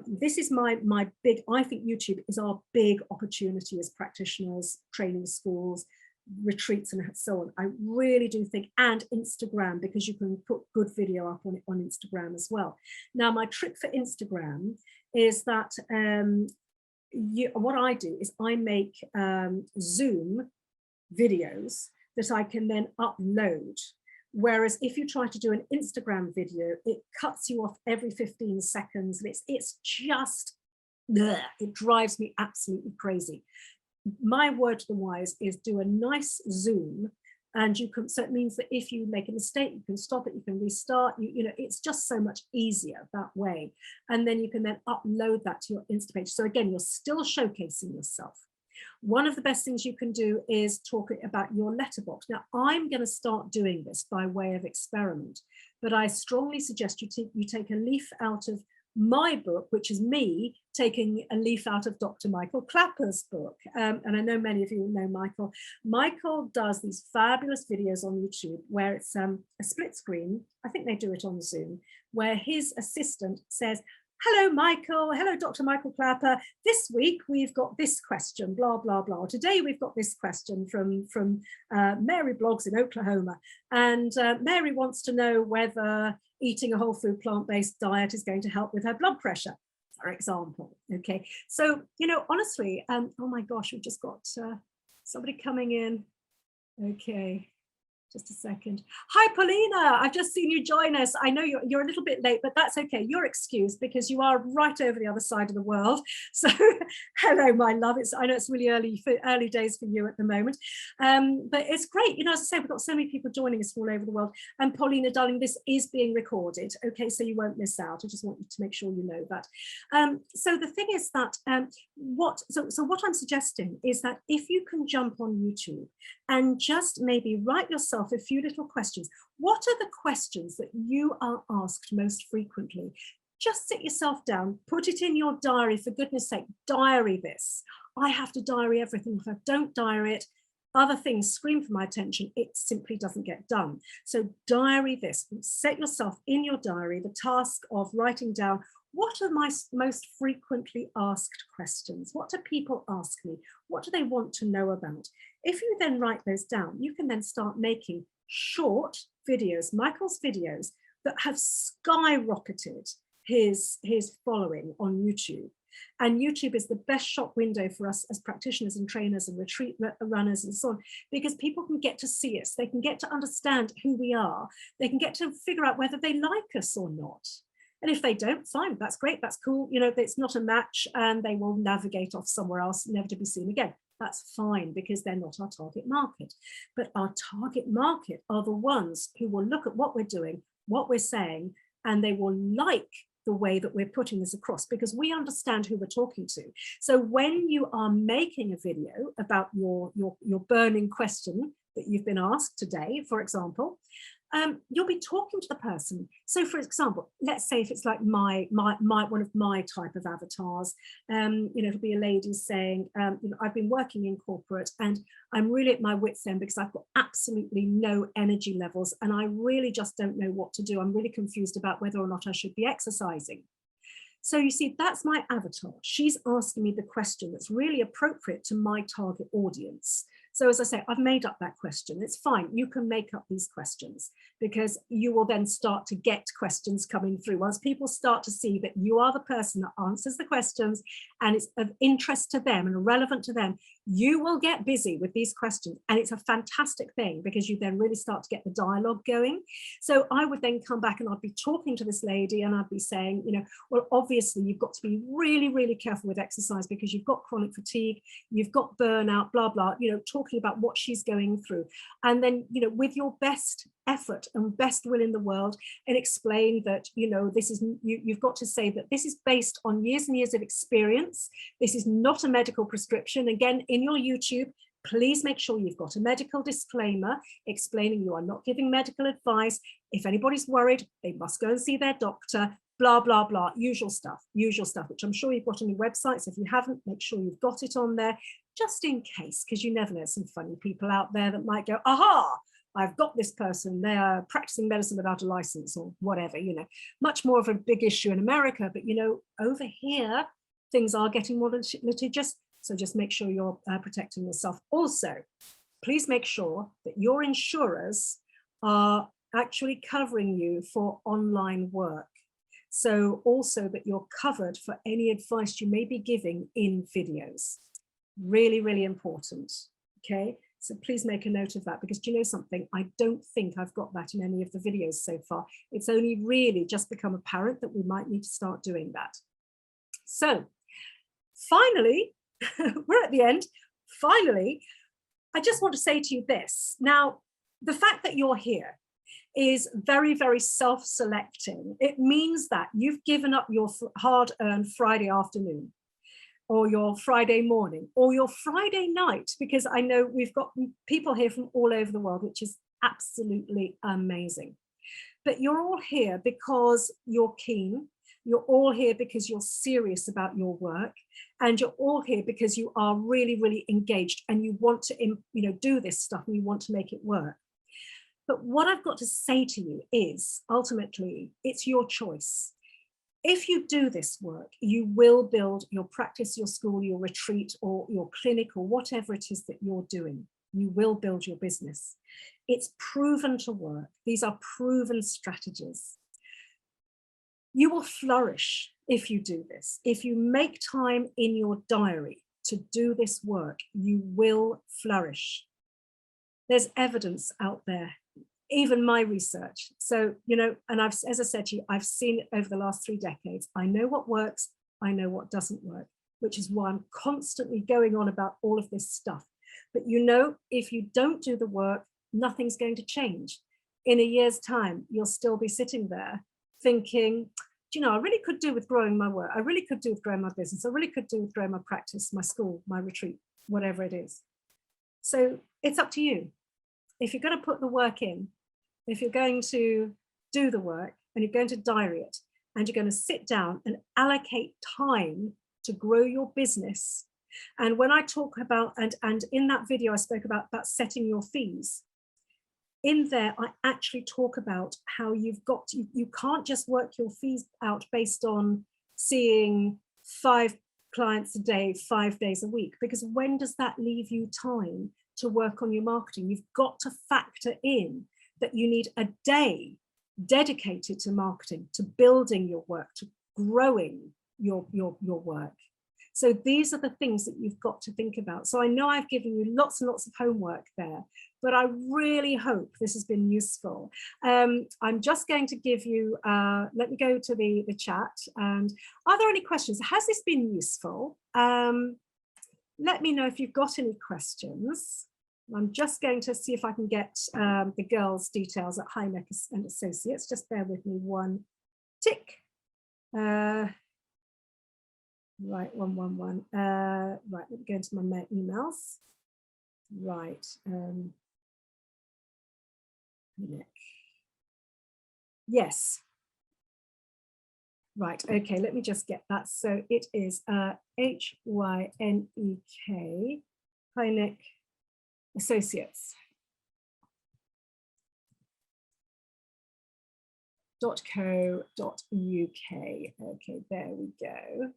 This is my big, I think YouTube is our big opportunity as practitioners, training schools, retreats and so on. I really do think, and Instagram, because you can put good video up on Instagram as well. Now, my trick for Instagram is that what I do is I make Zoom videos that I can then upload. Whereas if you try to do an Instagram video, it cuts you off every 15 seconds. And it's just, bleh, it drives me absolutely crazy. My word to the wise is do a nice Zoom, and you can, so it means that if you make a mistake, you can stop it, you can restart, you know, it's just so much easier that way. And then you can then upload that to your Insta page. So again, you're still showcasing yourself. One of the best things you can do is talk about your letterbox. Now, I'm going to start doing this by way of experiment, but I strongly suggest you take a leaf out of my book, which is me taking a leaf out of Dr. Michael Clapper's book. And I know many of you know Michael. Michael does these fabulous videos on YouTube where it's a split screen. I think they do it on Zoom, where his assistant says, hello, Michael. Hello, Dr. Michael Clapper. This week, we've got this question, blah, blah, blah. Today, we've got this question from Mary Blogs in Oklahoma. And Mary wants to know whether eating a whole food plant-based diet is going to help with her blood pressure, for example. Okay, so, you know, honestly, oh my gosh, we've just got somebody coming in. Okay. Just a second. Hi, Paulina. I've just seen you join us. I know you're a little bit late, but that's okay. You're excused because you are right over the other side of the world. So hello, my love. I know it's really early days for you at the moment, but it's great. You know, as I say, we've got so many people joining us from all over the world. And Paulina, darling, this is being recorded. Okay, so you won't miss out. I just want you to make sure you know that. So the thing is that what I'm suggesting is that if you can jump on YouTube and just maybe write yourself a few little questions. What are the questions that you are asked most frequently? Just sit yourself down, put it in your diary, for goodness sake, diary this. I have to diary everything. If I don't diary it, other things scream for my attention. It simply doesn't get done. So diary this, set yourself in your diary the task of writing down, what are my most frequently asked questions? What do people ask me? What do they want to know about? If you then write those down, you can then start making short videos, Michael's videos, that have skyrocketed his following on YouTube. And YouTube is the best shop window for us as practitioners and trainers and retreat runners and so on, because people can get to see us. They can get to understand who we are. They can get to figure out whether they like us or not. And if they don't, fine, that's great, that's cool. You know, it's not a match and they will navigate off somewhere else, never to be seen again. That's fine because they're not our target market. But our target market are the ones who will look at what we're doing, what we're saying, and they will like the way that we're putting this across because we understand who we're talking to. So when you are making a video about your burning question that you've been asked today, for example, you'll be talking to the person. So for example, let's say if it's like one of my type of avatars, you know, it'll be a lady saying, you know, I've been working in corporate and I'm really at my wit's end because I've got absolutely no energy levels and I really just don't know what to do. I'm really confused about whether or not I should be exercising. So you see, that's my avatar. She's asking me the question that's really appropriate to my target audience. So as I say, I've made up that question. It's fine. You can make up these questions because you will then start to get questions coming through. Once people start to see that you are the person that answers the questions and it's of interest to them and relevant to them, you will get busy with these questions. And it's a fantastic thing because you then really start to get the dialogue going. So I would then come back and I'd be talking to this lady and I'd be saying, you know, well, obviously you've got to be really, really careful with exercise because you've got chronic fatigue, you've got burnout, blah, blah, you know, talking about what she's going through. And then, you know, with your best effort and best will in the world and explain that, you know, this is, you've got to say that this is based on years and years of experience. This is not a medical prescription. Again, in your YouTube, please make sure you've got a medical disclaimer explaining you are not giving medical advice. If anybody's worried, they must go and see their doctor, blah, blah, blah, usual stuff, which I'm sure you've got on your websites. If you haven't, make sure you've got it on there, just in case, because you never know, some funny people out there that might go, aha, I've got this person, they are practicing medicine without a license or whatever, you know, much more of a big issue in America, but you know, over here, things are getting more litigious. So just make sure you're protecting yourself. Also, please make sure that your insurers are actually covering you for online work. So also that you're covered for any advice you may be giving in videos. Really, really important. Okay, so please make a note of that because do you know something? I don't think I've got that in any of the videos so far. It's only really just become apparent that we might need to start doing that. So finally, we're at the end. Finally, I just want to say to you this. Now, the fact that you're here is very, very self-selecting. It means that you've given up your hard-earned Friday afternoon or your Friday morning or your Friday night, because I know we've got people here from all over the world, which is absolutely amazing. But you're all here because you're keen. You're all here because you're serious about your work, and you're all here because you are really, really engaged and you want to, you know, do this stuff and you want to make it work. But what I've got to say to you is ultimately it's your choice. If you do this work, you will build your practice, your school, your retreat, or your clinic, or whatever it is that you're doing. You will build your business. It's proven to work. These are proven strategies. You will flourish if you do this. If you make time in your diary to do this work, you will flourish. There's evidence out there, even my research. So, you know, and I've, as I said to you, I've seen it over the last 3 decades. I know what works, I know what doesn't work, which is why I'm constantly going on about all of this stuff. But you know, if you don't do the work, nothing's going to change. In a year's time, you'll still be sitting there thinking, do you know, I really could do with growing my work. I really could do with growing my business. I really could do with growing my practice, my school, my retreat, whatever it is. So it's up to you. If you're going to put the work in, if you're going to do the work and you're going to diary it and you're going to sit down and allocate time to grow your business. And when I talk about, and in that video, I spoke about setting your fees. In there, I actually talk about how you've got to, you can't just work your fees out based on seeing 5 clients a day, 5 days a week, because when does that leave you time to work on your marketing? You've got to factor in that you need a day dedicated to marketing, to building your work, to growing your work. So these are the things that you've got to think about. So I know I've given you lots and lots of homework there, but I really hope this has been useful. I'm just going to give you, let me go to the chat. And are there any questions? Has this been useful? Let me know if you've got any questions. I'm just going to see if I can get the girls' details at Hynek and Associates. Just bear with me one tick. Right, 111. Right, let me go into my emails. Right. Yes. Right, okay, let me just get that. So it is Hynek, Hynek Associates. .co.uk. Okay, there we go.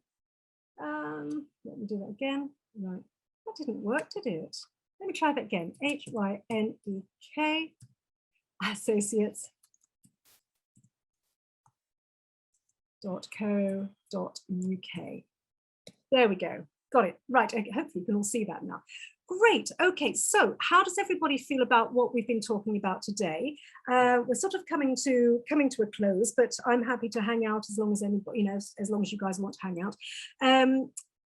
Let me do that again. Right, that didn't work, did it? Let me try that again. Hynek Associates. .co.uk. There we go. Got it. Right. Okay. Hopefully you can all see that now. Great. Okay. So how does everybody feel about what we've been talking about today? We're sort of coming to a close, but I'm happy to hang out as long as anybody, you know, as long as you guys want to hang out.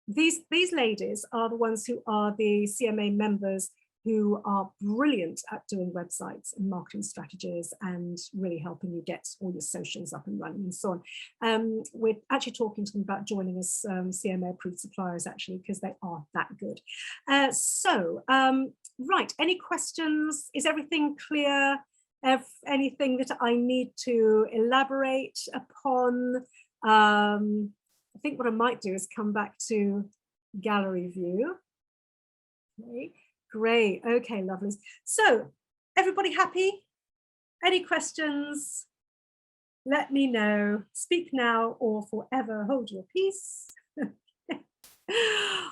These ladies are the ones who are the CMA members who are brilliant at doing websites and marketing strategies and really helping you get all your socials up and running and so on. We're actually talking to them about joining us CMA approved suppliers, actually, because they are that good. Right, any questions? Is everything clear? Anything that I need to elaborate upon? I think what I might do is come back to gallery view. Okay. Great. Okay, lovely. So everybody happy? Any questions? Let me know. Speak now or forever hold your peace.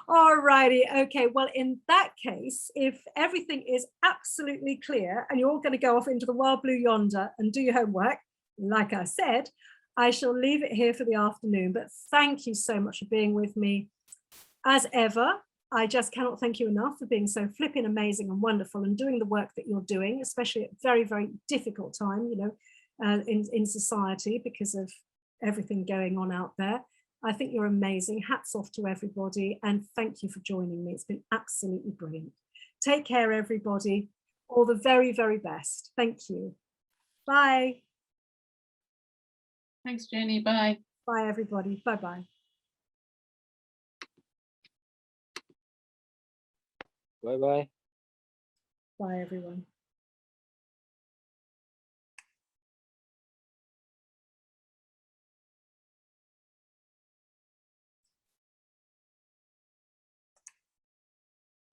All righty. Okay, well, in that case, if everything is absolutely clear and you're all going to go off into the wild blue yonder and do your homework, like I said, I shall leave it here for the afternoon. But thank you so much for being with me. As ever, I just cannot thank you enough for being so flipping amazing and wonderful and doing the work that you're doing, especially at a very, very difficult time, you know, in society because of everything going on out there. I think you're amazing. Hats off to everybody. And thank you for joining me. It's been absolutely brilliant. Take care, everybody. All the very, very best. Thank you. Bye. Thanks, Jenny. Bye. Bye, everybody. Bye-bye. Bye-bye. Bye, everyone.